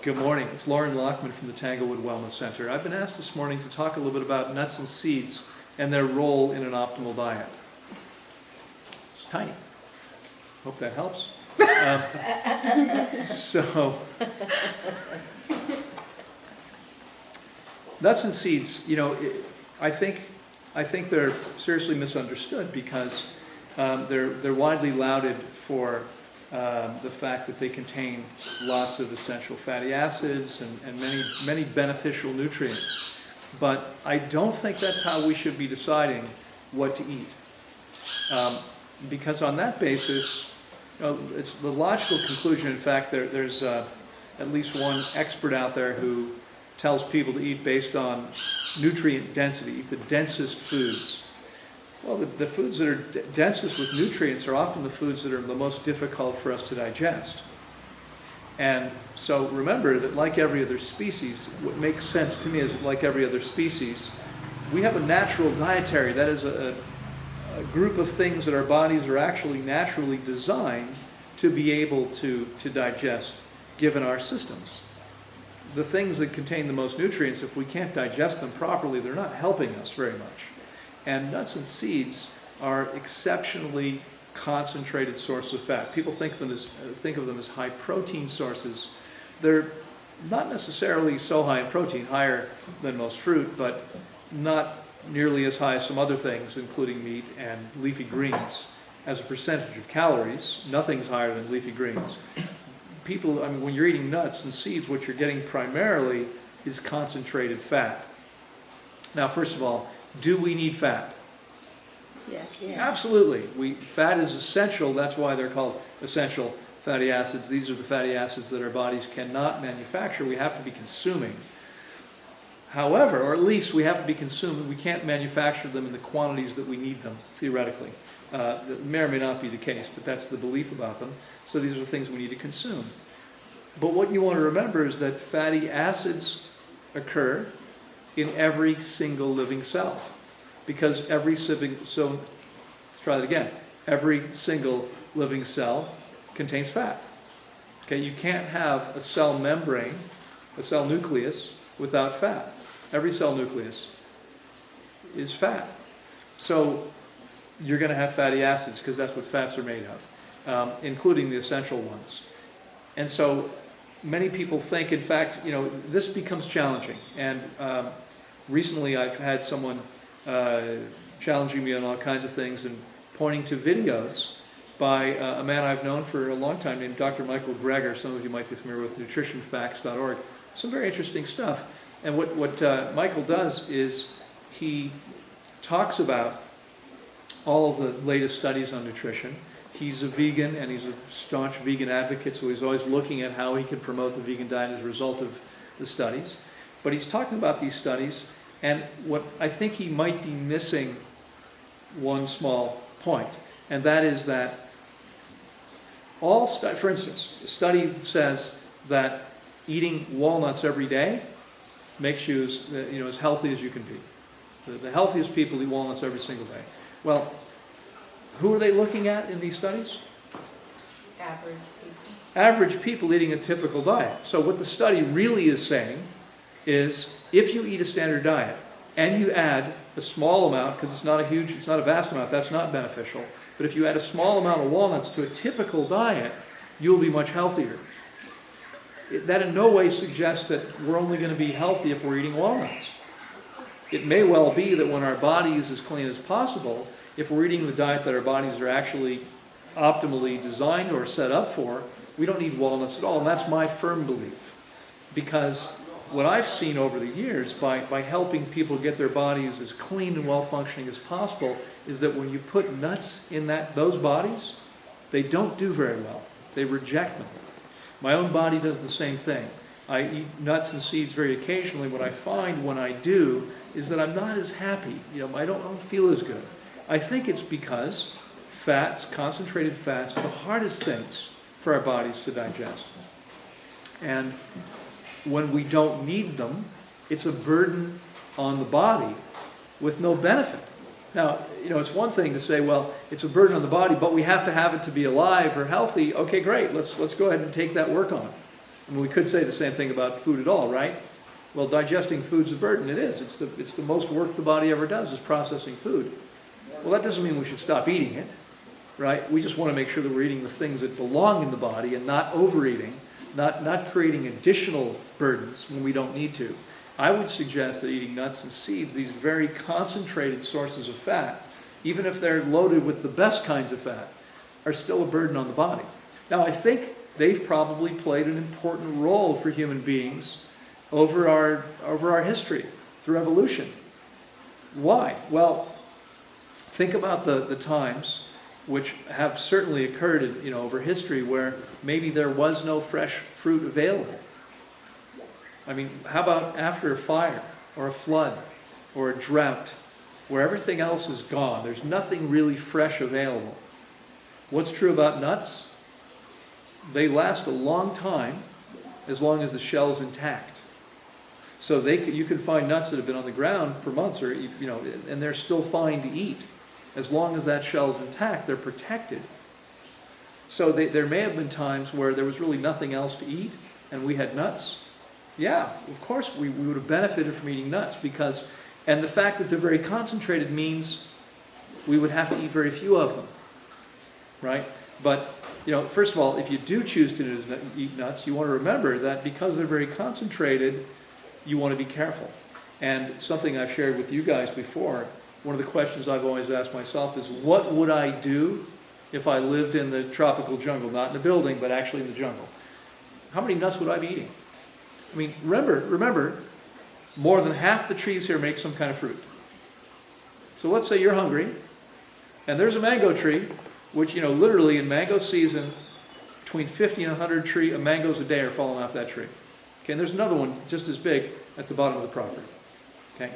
Good morning. It's Loren from the Tanglewood Wellness Center. I've been asked this morning to talk a little bit about nuts and seeds and their role in an optimal diet. It's tiny. Hope that helps. Nuts and seeds, I think they're seriously misunderstood because they're widely lauded for the fact that they contain lots of essential fatty acids and many beneficial nutrients. But I don't think that's how we should be deciding what to eat. Because on that basis, it's the logical conclusion. In fact, there's at least one expert out there who tells people to eat based on nutrient density, eat the densest foods. Well, the foods that are densest with nutrients are often the foods that are the most difficult for us to digest. And so remember that like every other species, what makes sense to me is that like every other species, we have a natural dietary. That is a group of things that our bodies are actually naturally designed to be able to digest given our systems. The things that contain the most nutrients, if we can't digest them properly, they're not helping us very much. And nuts and seeds are exceptionally concentrated sources of fat. People think of them as high protein sources. They're not necessarily so high in protein, higher than most fruit, but not nearly as high as some other things, including meat and leafy greens. As a percentage of calories, nothing's higher than leafy greens. When you're eating nuts and seeds, what you're getting primarily is concentrated fat. Now, first of all, do we need fat? Yeah. Absolutely. Fat is essential. That's why they're called essential fatty acids. These are the fatty acids that our bodies cannot manufacture. We have to be consuming. However, or at least we have to be consuming. We can't manufacture them in the quantities that we need them, theoretically. That may or may not be the case, but that's the belief about them. So these are things we need to consume. But what you want to remember is that fatty acids occur in every single living cell. Because every single living cell contains fat. Okay, you can't have a cell membrane, a cell nucleus, without fat. Every cell nucleus is fat. So you're going to have fatty acids because that's what fats are made of, including the essential ones. And so many people think, in fact, this becomes challenging. And recently I've had someone challenging me on all kinds of things and pointing to videos by a man I've known for a long time named Dr. Michael Greger. Some of you might be familiar with nutritionfacts.org. Some very interesting stuff. And what Michael does is he talks about all of the latest studies on nutrition. He's a vegan and he's a staunch vegan advocate, so he's always looking at how he can promote the vegan diet as a result of the studies. But he's talking about these studies, and what I think he might be missing one small point, and that is that for instance, a study says that eating walnuts every day makes you as healthy as you can be. The healthiest people eat walnuts every single day. Well, who are they looking at in these studies? Average people. Average people eating a typical diet. So what the study really is saying is if you eat a standard diet and you add a small amount, because it's not a vast amount, that's not beneficial, but if you add a small amount of walnuts to a typical diet, you'll be much healthier. That in no way suggests that we're only going to be healthy if we're eating walnuts. It may well be that when our body is as clean as possible, if we're eating the diet that our bodies are actually optimally designed or set up for, we don't need walnuts at all. And that's my firm belief. Because what I've seen over the years by helping people get their bodies as clean and well-functioning as possible is that when you put nuts in those bodies, they don't do very well. They reject them. My own body does the same thing. I eat nuts and seeds very occasionally. What I find when I do is that I'm not as happy. I don't feel as good. I think it's because concentrated fats, are the hardest things for our bodies to digest. And when we don't need them, it's a burden on the body with no benefit. Now, it's one thing to say, well, it's a burden on the body, but we have to have it to be alive or healthy. Okay, great. Let's go ahead and take that work on. I mean, we could say the same thing about food at all, right? Well, digesting food's a burden. It is. It's the most work the body ever does, is processing food. Well, that doesn't mean we should stop eating it, right? We just want to make sure that we're eating the things that belong in the body and not overeating, not creating additional burdens when we don't need to. I would suggest that eating nuts and seeds, these very concentrated sources of fat, even if they're loaded with the best kinds of fat, are still a burden on the body. Now, I think they've probably played an important role for human beings over our history, through evolution. Why? Well, think about the times which have certainly occurred over history where maybe there was no fresh fruit available. I mean, how about after a fire or a flood or a drought where everything else is gone? There's nothing really fresh available. What's true about nuts? They last a long time as long as the shell's intact. So you can find nuts that have been on the ground for months, and they're still fine to eat. As long as that shell's intact, they're protected. So there may have been times where there was really nothing else to eat, and we had nuts. Yeah, of course we would have benefited from eating nuts and the fact that they're very concentrated means we would have to eat very few of them, right? But, first of all, if you do choose to eat nuts, you want to remember that because they're very concentrated, you want to be careful. And something I've shared with you guys before, one of the questions I've always asked myself is, what would I do if I lived in the tropical jungle? Not in a building, but actually in the jungle. How many nuts would I be eating? I mean, remember, more than half the trees here make some kind of fruit. So let's say you're hungry, and there's a mango tree, which, literally in mango season, between 50 and 100 mangoes a day are falling off that tree. Okay, and there's another one just as big at the bottom of the property. Okay.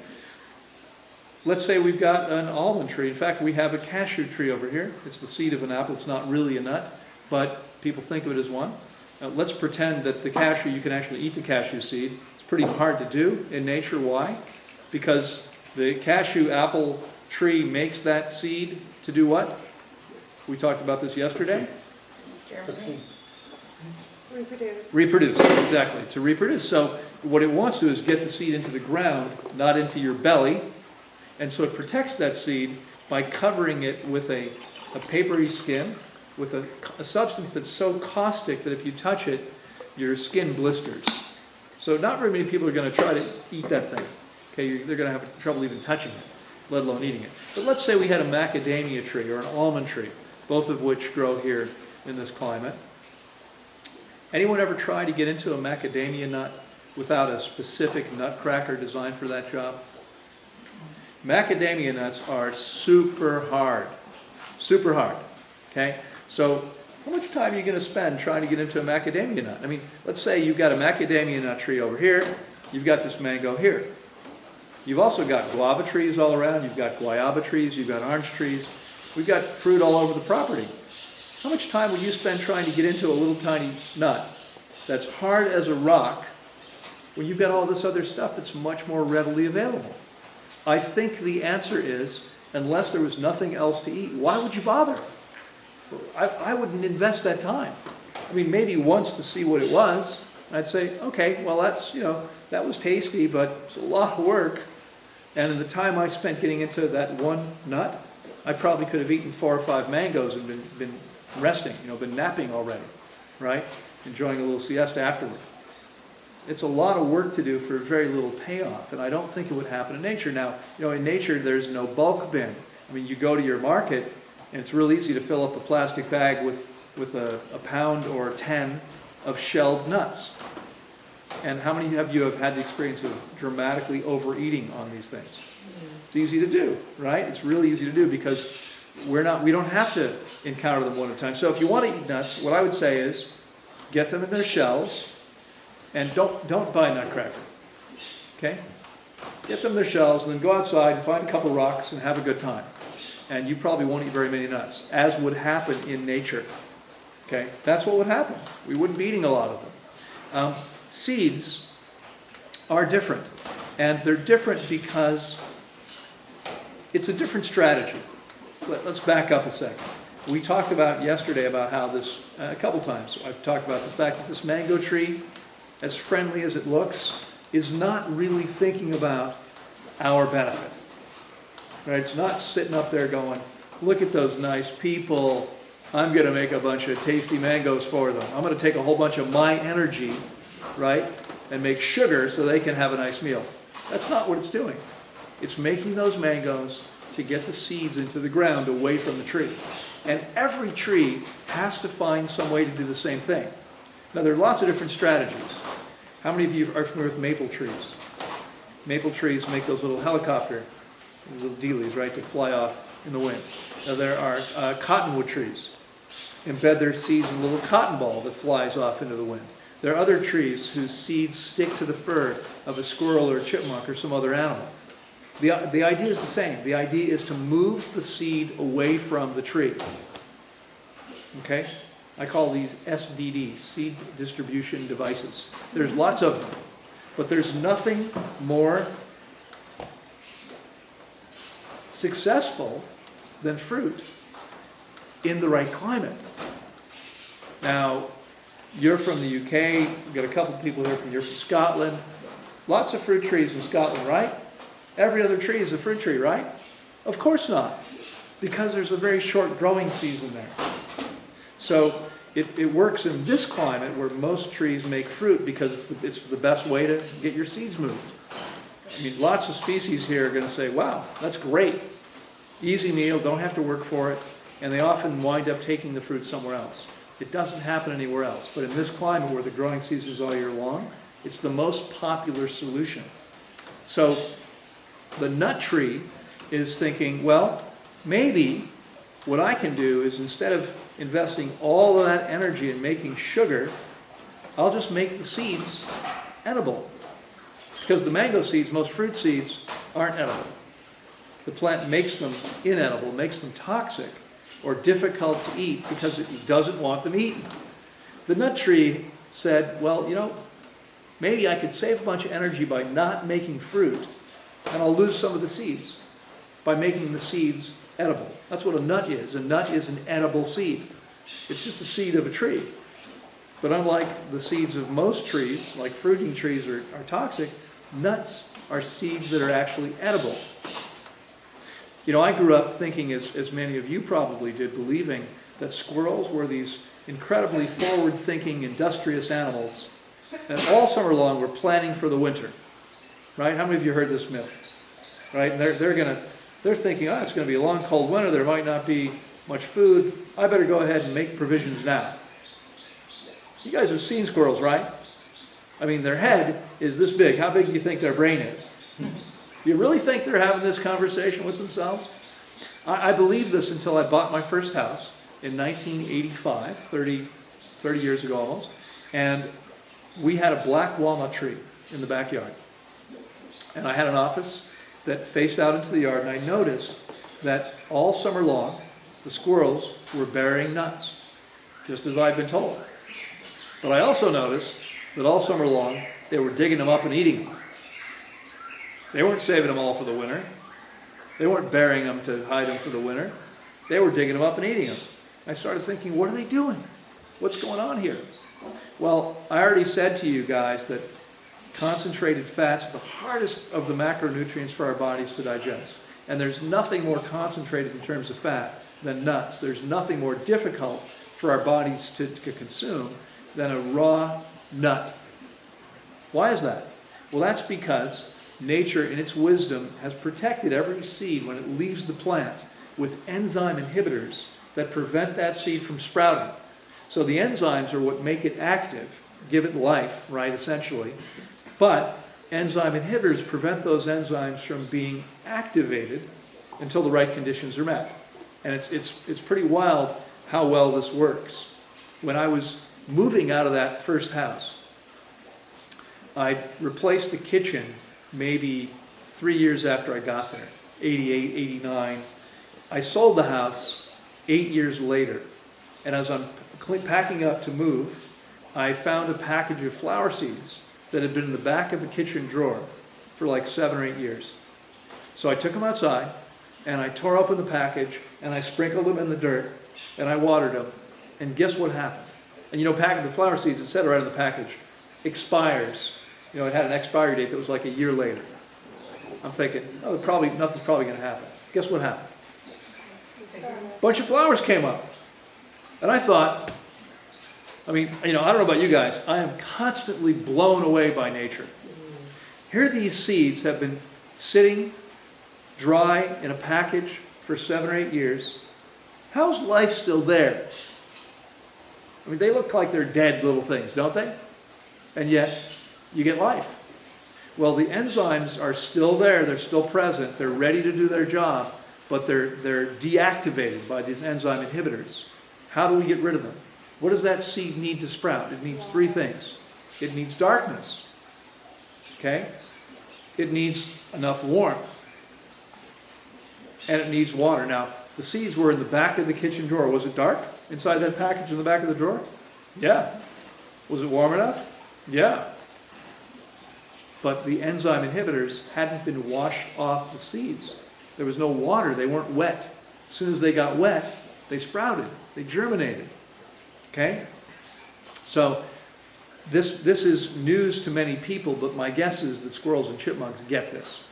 Let's say we've got an almond tree. In fact, we have a cashew tree over here. It's the seed of an apple. It's not really a nut, but people think of it as one. Let's pretend that the cashew, you can actually eat the cashew seed. It's pretty hard to do in nature. Why? Because the cashew apple tree makes that seed to do what? We talked about this yesterday. Reproduce, exactly, to reproduce. So what it wants to do is get the seed into the ground, not into your belly. And so it protects that seed by covering it with a papery skin, with a substance that's so caustic that if you touch it, your skin blisters. So not very many people are going to try to eat that thing. Okay, they're going to have trouble even touching it, let alone eating it. But let's say we had a macadamia tree or an almond tree, both of which grow here in this climate. Anyone ever try to get into a macadamia nut without a specific nutcracker designed for that job? Macadamia nuts are super hard, okay? So how much time are you going to spend trying to get into a macadamia nut? I mean, let's say you've got a macadamia nut tree over here, you've got this mango here. You've also got guava trees all around, you've got guayaba trees, you've got orange trees. We've got fruit all over the property. How much time will you spend trying to get into a little tiny nut that's hard as a rock when you've got all this other stuff that's much more readily available? I think the answer is, unless there was nothing else to eat, why would you bother? I wouldn't invest that time. I mean, maybe once to see what it was, I'd say, okay, well, that was tasty, but it's a lot of work. And in the time I spent getting into that one nut, I probably could have eaten 4 or 5 mangoes and been resting, been napping already, right? Enjoying a little siesta afterward. It's a lot of work to do for very little payoff, and I don't think it would happen in nature. Now, in nature, there's no bulk bin. I mean, you go to your market, and it's real easy to fill up a plastic bag with a pound or 10 of shelled nuts. And how many of you have had the experience of dramatically overeating on these things? It's easy to do, right? It's really easy to do because we don't have to encounter them one at a time. So if you want to eat nuts, what I would say is get them in their shells, and don't buy a nutcracker. Okay? Get them in their shells, and then go outside and find a couple rocks and have a good time. And you probably won't eat very many nuts, as would happen in nature. Okay? That's what would happen. We wouldn't be eating a lot of them. Seeds are different. And they're different because it's a different strategy. Let's back up a second. We talked about yesterday about how this, a couple times, I've talked about the fact that this mango tree as friendly as it looks, is not really thinking about our benefit. Right? It's not sitting up there going, look at those nice people. I'm going to make a bunch of tasty mangoes for them. I'm going to take a whole bunch of my energy, right, and make sugar so they can have a nice meal. That's not what it's doing. It's making those mangoes to get the seeds into the ground away from the tree. And every tree has to find some way to do the same thing. Now, there are lots of different strategies. How many of you are familiar with maple trees? Maple trees make those little helicopter, little dealies, right, that fly off in the wind. Now, there are cottonwood trees. Embed their seeds in a little cotton ball that flies off into the wind. There are other trees whose seeds stick to the fur of a squirrel or a chipmunk or some other animal. The idea is the same. The idea is to move the seed away from the tree. Okay? I call these SDD, seed distribution devices. There's lots of them. But there's nothing more successful than fruit in the right climate. Now, you're from the UK. We've got a couple of people here you're from Scotland. Lots of fruit trees in Scotland, right? Every other tree is a fruit tree, right? Of course not, because there's a very short growing season there. So it works in this climate where most trees make fruit because it's the best way to get your seeds moved. I mean, lots of species here are going to say, wow, that's great. Easy meal, don't have to work for it. And they often wind up taking the fruit somewhere else. It doesn't happen anywhere else. But in this climate where the growing season is all year long, it's the most popular solution. So the nut tree is thinking, well, maybe what I can do is instead of investing all of that energy in making sugar, I'll just make the seeds edible. Because the mango seeds, most fruit seeds, aren't edible. The plant makes them inedible, makes them toxic or difficult to eat because it doesn't want them eaten. The nut tree said, well, maybe I could save a bunch of energy by not making fruit, and I'll lose some of the seeds by making the seeds edible. That's what a nut is. A nut is an edible seed. It's just a seed of a tree. But unlike the seeds of most trees, like fruiting trees are toxic, nuts are seeds that are actually edible. I grew up thinking, as many of you probably did, believing that squirrels were these incredibly forward-thinking, industrious animals that all summer long were planning for the winter. Right? How many of you heard this myth? Right? And they're thinking, it's going to be a long, cold winter. There might not be much food. I better go ahead and make provisions now. You guys have seen squirrels, right? I mean, their head is this big. How big do you think their brain is? Do you really think they're having this conversation with themselves? I believed this until I bought my first house in 1985, 30 years ago almost. And we had a black walnut tree in the backyard. And I had an office that faced out into the yard, and I noticed that all summer long, the squirrels were burying nuts, just as I'd been told. But I also noticed that all summer long, they were digging them up and eating them. They weren't saving them all for the winter. They weren't burying them to hide them for the winter. They were digging them up and eating them. I started thinking, what are they doing? What's going on here? Well, I already said to you guys that concentrated fats are the hardest of the macronutrients for our bodies to digest. And there's nothing more concentrated in terms of fat than nuts. There's nothing more difficult for our bodies to consume than a raw nut. Why is that? Well, that's because nature, in its wisdom, has protected every seed when it leaves the plant with enzyme inhibitors that prevent that seed from sprouting. So the enzymes are what make it active, give it life, right, essentially. But enzyme inhibitors prevent those enzymes from being activated until the right conditions are met. And it's pretty wild how well this works. When I was moving out of that first house, I replaced the kitchen maybe 3 years after I got there, 88, 89. I sold the house 8 years later. And as I'm packing up to move, I found a package of flower seeds that had been in the back of a kitchen drawer for like 7 or 8 years. So I took them outside, and I tore open the package, and I sprinkled them in the dirt, and I watered them. And guess what happened? And packaging the flower seeds, it said right in the package, expires. You know, it had an expiry date that was like a year later. I'm thinking, oh, nothing's probably going to happen. Guess what happened? A bunch of flowers came up. And I thought, I mean, you know, I don't know about you guys, I am constantly blown away by nature. Here these seeds have been sitting dry in a package for 7 or 8 years. How's life still there? I mean, they look like they're dead little things, don't they? And yet, you get life. Well, the enzymes are still there, they're still present, they're ready to do their job, but they're deactivated by these enzyme inhibitors. How do we get rid of them? What does that seed need to sprout? It needs 3 things. It needs darkness. Okay? It needs enough warmth. And it needs water. Now, the seeds were in the back of the kitchen drawer. Was it dark inside that package in the back of the drawer? Yeah. Was it warm enough? Yeah. But the enzyme inhibitors hadn't been washed off the seeds. There was no water. They weren't wet. As soon as they got wet, they sprouted. They germinated. Okay? So this is news to many people, but my guess is that squirrels and chipmunks get this.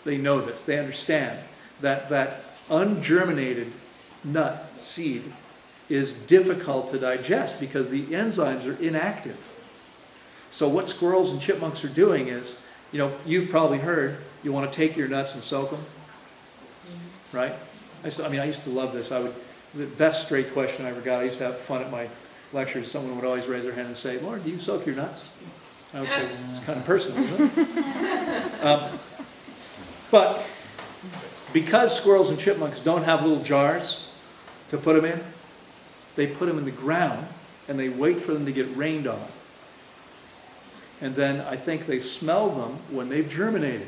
They know this. They understand that ungerminated nut seed is difficult to digest because the enzymes are inactive. So what squirrels and chipmunks are doing is, you know, you've probably heard, you want to take your nuts and soak them, right? I used to love this. The best straight question I ever got, I used to have fun at my lectures. Someone would always raise their hand and say, Loren, do you soak your nuts? I would say, it's kind of personal, isn't it? But because squirrels and chipmunks don't have little jars to put them in, they put them in the ground and they wait for them to get rained on. And then I think they smell them when they've germinated.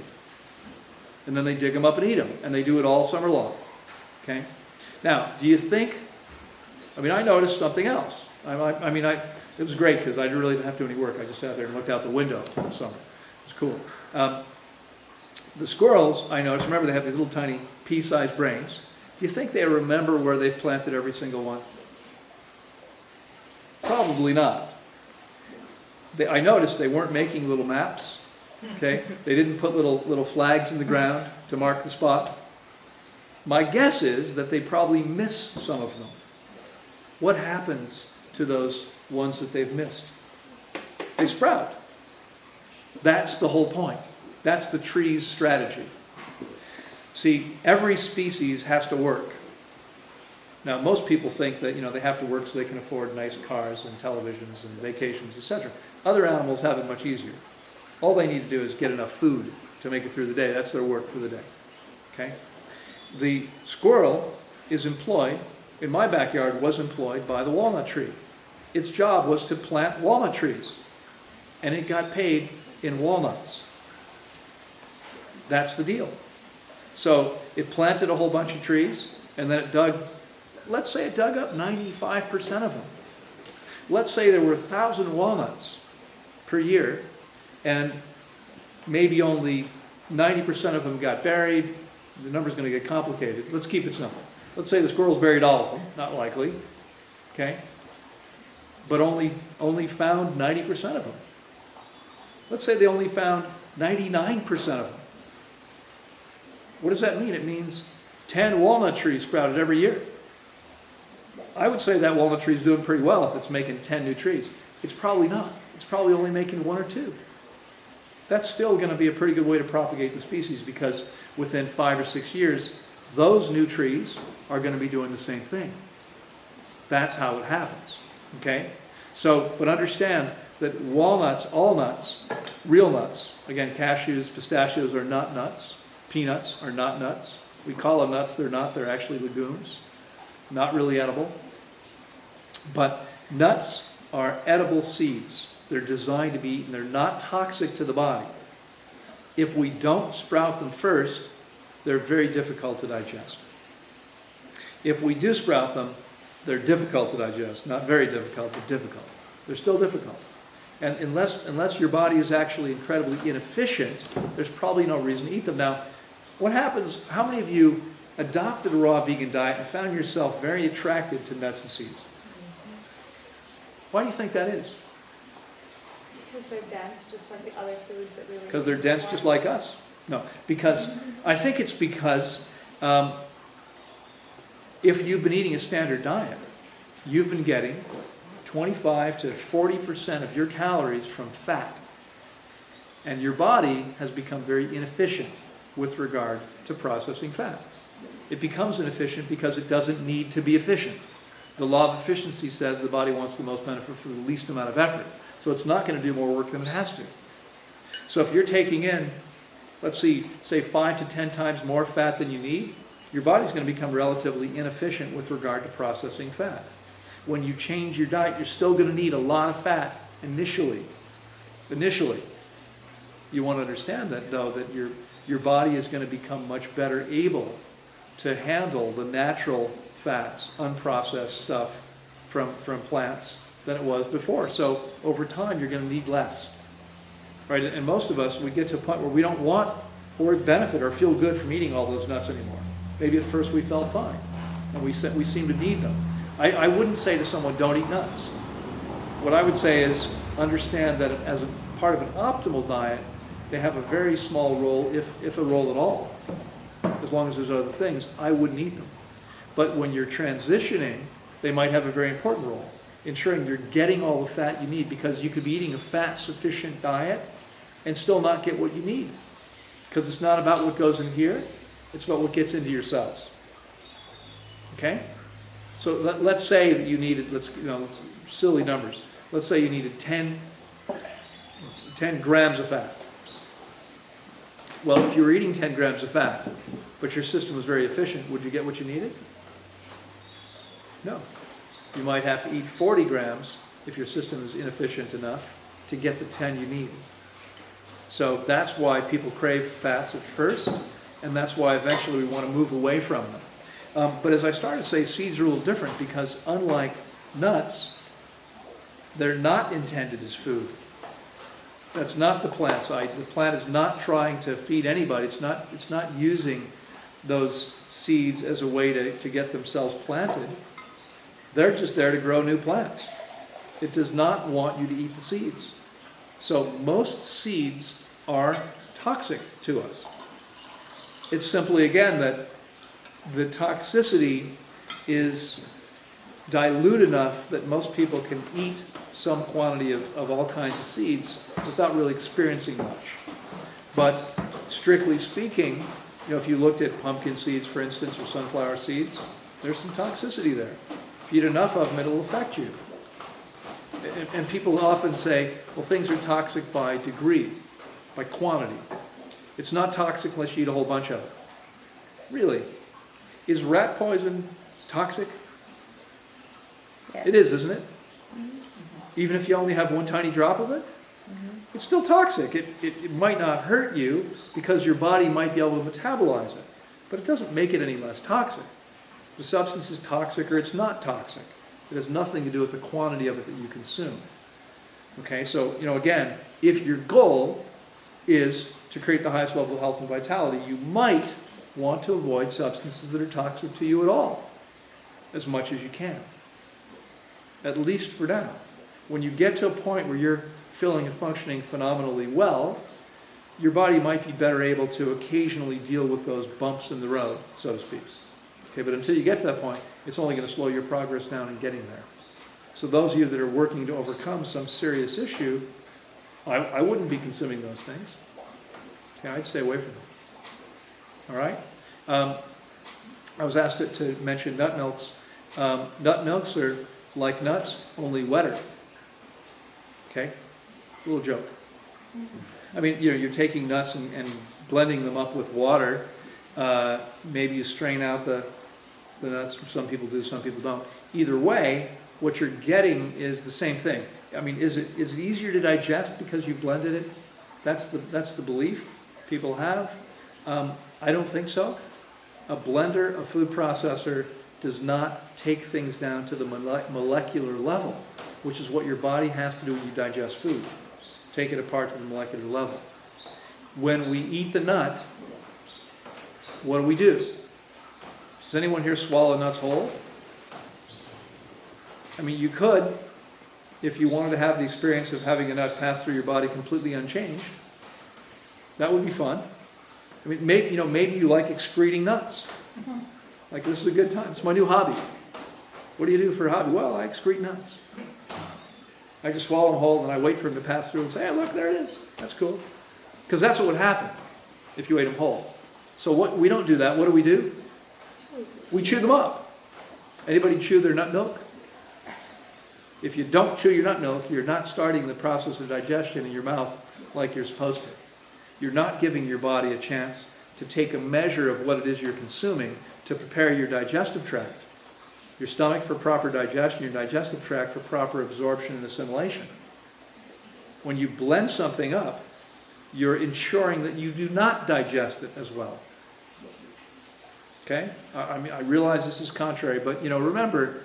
And then they dig them up and eat them. And they do it all summer long. Okay? Now, do you think, I noticed something else. It was great because I really didn't have to do any work. I just sat there and looked out the window in the summer. It was cool. The squirrels, I noticed, remember they have these little tiny pea-sized brains. Do you think they remember where they've planted every single one? Probably not. I noticed they weren't making little maps. Okay? They didn't put little flags in the ground to mark the spot. My guess is that they probably miss some of them. What happens to those ones that they've missed? They sprout. That's the whole point. That's the tree's strategy. See, every species has to work. Now, most people think that, they have to work so they can afford nice cars and televisions and vacations, etc. Other animals have it much easier. All they need to do is get enough food to make it through the day. That's their work for the day. Okay? The squirrel is employed, in my backyard, was employed by the walnut tree. Its job was to plant walnut trees. And it got paid in walnuts. That's the deal. So it planted a whole bunch of trees, and then let's say it dug up 95% of them. Let's say there were 1,000 walnuts per year, and maybe only 90% of them got buried. The number's going to get complicated. Let's keep it simple. Let's say the squirrels buried all of them. Not likely. Okay? But only found 90% of them. Let's say they only found 99% of them. What does that mean? It means 10 walnut trees sprouted every year. I would say that walnut tree is doing pretty well if it's making 10 new trees. It's probably not. It's probably only making 1 or 2. That's still going to be a pretty good way to propagate the species because within 5 or 6 years, those new trees are going to be doing the same thing. That's how it happens. Okay? So, but understand that walnuts, all nuts, real nuts, again, cashews, pistachios are not nuts. Peanuts are not nuts. We call them nuts, they're not, they're actually legumes. Not really edible. But nuts are edible seeds. They're designed to be eaten. They're not toxic to the body. If we don't sprout them first, they're very difficult to digest. If we do sprout them, they're difficult to digest. Not very difficult, but difficult. They're still difficult. And unless your body is actually incredibly inefficient, there's probably no reason to eat them. Now, what happens, how many of you adopted a raw vegan diet and found yourself very attracted to nuts and seeds? Why do you think that is? Because they're dense, just like the other foods that we were Because they're eating dense before. just like us? No, because, I think it's because if you've been eating a standard diet, you've been getting 25 to 40% of your calories from fat. And your body has become very inefficient with regard to processing fat. It becomes inefficient because it doesn't need to be efficient. The law of efficiency says the body wants the most benefit for the least amount of effort. So it's not going to do more work than it has to. So if you're taking in, let's see, say 5 to 10 times more fat than you need, your body's going to become relatively inefficient with regard to processing fat. When you change your diet, you're still going to need a lot of fat initially. You want to understand that, though, that your body is going to become much better able to handle the natural fats, unprocessed stuff from plants than it was before. So over time, you're going to need less. Right? And most of us, we get to a point where we don't want or benefit or feel good from eating all those nuts anymore. Maybe at first we felt fine, and we seem to need them. I wouldn't say to someone, don't eat nuts. What I would say is understand that as a part of an optimal diet, they have a very small role, if a role at all. As long as there's other things, I wouldn't eat them. But when you're transitioning, they might have a very important role, ensuring you're getting all the fat you need, because you could be eating a fat-sufficient diet and still not get what you need. Because it's not about what goes in here, it's about what gets into your cells. Okay? So let's say that you needed, silly numbers. Let's say you needed 10 grams of fat. Well, if you were eating 10 grams of fat, but your system was very efficient, would you get what you needed? No. You might have to eat 40 grams if your system is inefficient enough to get the 10 you need. So that's why people crave fats at first, and that's why eventually we want to move away from them. But as I started to say, seeds are a little different because unlike nuts, they're not intended as food. That's not the plant side. The plant is not trying to feed anybody. It's not using those seeds as a way to get themselves planted. They're just there to grow new plants. It does not want you to eat the seeds. So most seeds are toxic to us. It's simply, again, that the toxicity is dilute enough that most people can eat some quantity of all kinds of seeds without really experiencing much. But strictly speaking, if you looked at pumpkin seeds, for instance, or sunflower seeds, there's some toxicity there. If you eat enough of them, it'll affect you. And people often say, well, things are toxic by degree, by quantity. It's not toxic unless you eat a whole bunch of it. Really? Is rat poison toxic? Yes. It is, isn't it? Even if you only have one tiny drop of it? It's still toxic. It might not hurt you because your body might be able to metabolize it, but it doesn't make it any less toxic. The substance is toxic or it's not toxic. It has nothing to do with the quantity of it that you consume. Okay, so, again, if your goal is to create the highest level of health and vitality, you might want to avoid substances that are toxic to you at all, as much as you can. At least for now. When you get to a point where you're feeling and functioning phenomenally well, your body might be better able to occasionally deal with those bumps in the road, so to speak. Okay, but until you get to that point, it's only going to slow your progress down in getting there. So those of you that are working to overcome some serious issue, I wouldn't be consuming those things. Okay, I'd stay away from them. All right? I was asked to mention nut milks. Nut milks are like nuts, only wetter. Okay? A little joke. I mean, you're taking nuts and blending them up with water. Maybe you strain out the nuts. Some people do, some people don't. Either way, what you're getting is the same thing. I mean, is it easier to digest because you blended it? That's the belief people have. I don't think so. A blender, a food processor, does not take things down to the molecular level, which is what your body has to do when you digest food. Take it apart to the molecular level. When we eat the nut, what do? Does anyone here swallow nuts whole? I mean, you could, if you wanted to have the experience of having a nut pass through your body completely unchanged, that would be fun. I mean, maybe you like excreting nuts. Like, this is a good time. It's my new hobby. What do you do for a hobby? Well, I excrete nuts. I just swallow them whole, and I wait for them to pass through and say, hey, look, there it is. That's cool. Because that's what would happen if you ate them whole. So we don't do that. What do? We chew them up. Anybody chew their nut milk? If you don't chew your nut milk, you're not starting the process of digestion in your mouth like you're supposed to. You're not giving your body a chance to take a measure of what it is you're consuming to prepare your digestive tract. Your stomach for proper digestion, your digestive tract for proper absorption and assimilation. When you blend something up, you're ensuring that you do not digest it as well. Okay? I realize this is contrary, but remember,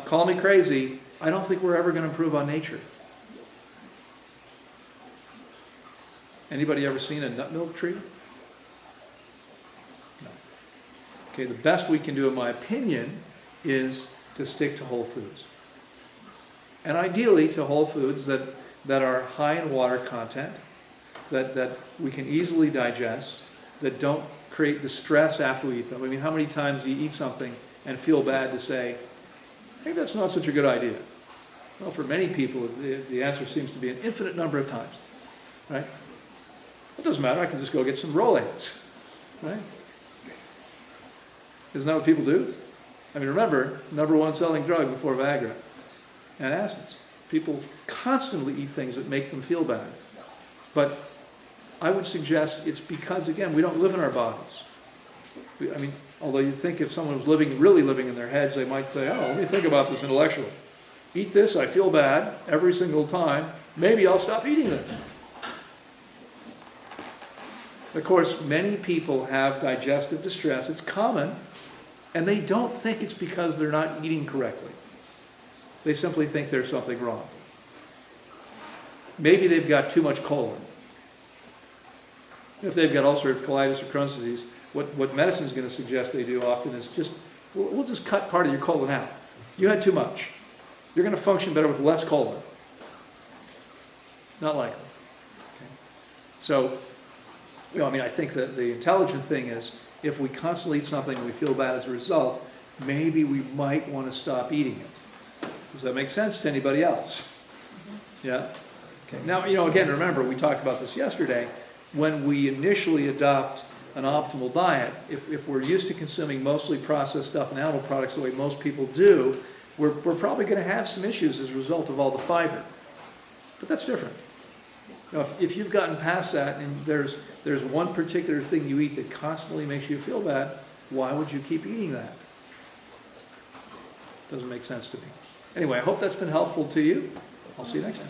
call me crazy, I don't think we're ever going to improve on nature. Anybody ever seen a nut milk tree? No. Okay, the best we can do, in my opinion, is to stick to whole foods. And ideally to whole foods that are high in water content, that we can easily digest, that don't create distress after we eat them. I mean, how many times do you eat something and feel bad to say, maybe that's not such a good idea? Well, for many people, the answer seems to be an infinite number of times, right? It doesn't matter, I can just go get some Rolaids, right? Isn't that what people do? I mean, remember, number one selling drug before Viagra, antacids. People constantly eat things that make them feel bad. But I would suggest it's because, again, we don't live in our bodies. Although you'd think if someone was really living in their heads, they might say, oh, let me think about this intellectually. Eat this, I feel bad every single time. Maybe I'll stop eating this. Of course, many people have digestive distress. It's common, and they don't think it's because they're not eating correctly. They simply think there's something wrong. Maybe they've got too much colon. If they've got ulcerative colitis or Crohn's disease, what medicine is going to suggest they do often is we'll just cut part of your colon out. You had too much. You're going to function better with less colon. Not likely. Okay. So, I think that the intelligent thing is, if we constantly eat something and we feel bad as a result, maybe we might want to stop eating it. Does that make sense to anybody else? Yeah? Okay. Now, again, remember, we talked about this yesterday. When we initially adopt an optimal diet, if we're used to consuming mostly processed stuff and animal products the way most people do, we're probably going to have some issues as a result of all the fiber. But that's different. If you've gotten past that and there's one particular thing you eat that constantly makes you feel bad, why would you keep eating that? Doesn't make sense to me. Anyway, I hope that's been helpful to you. I'll see you next time.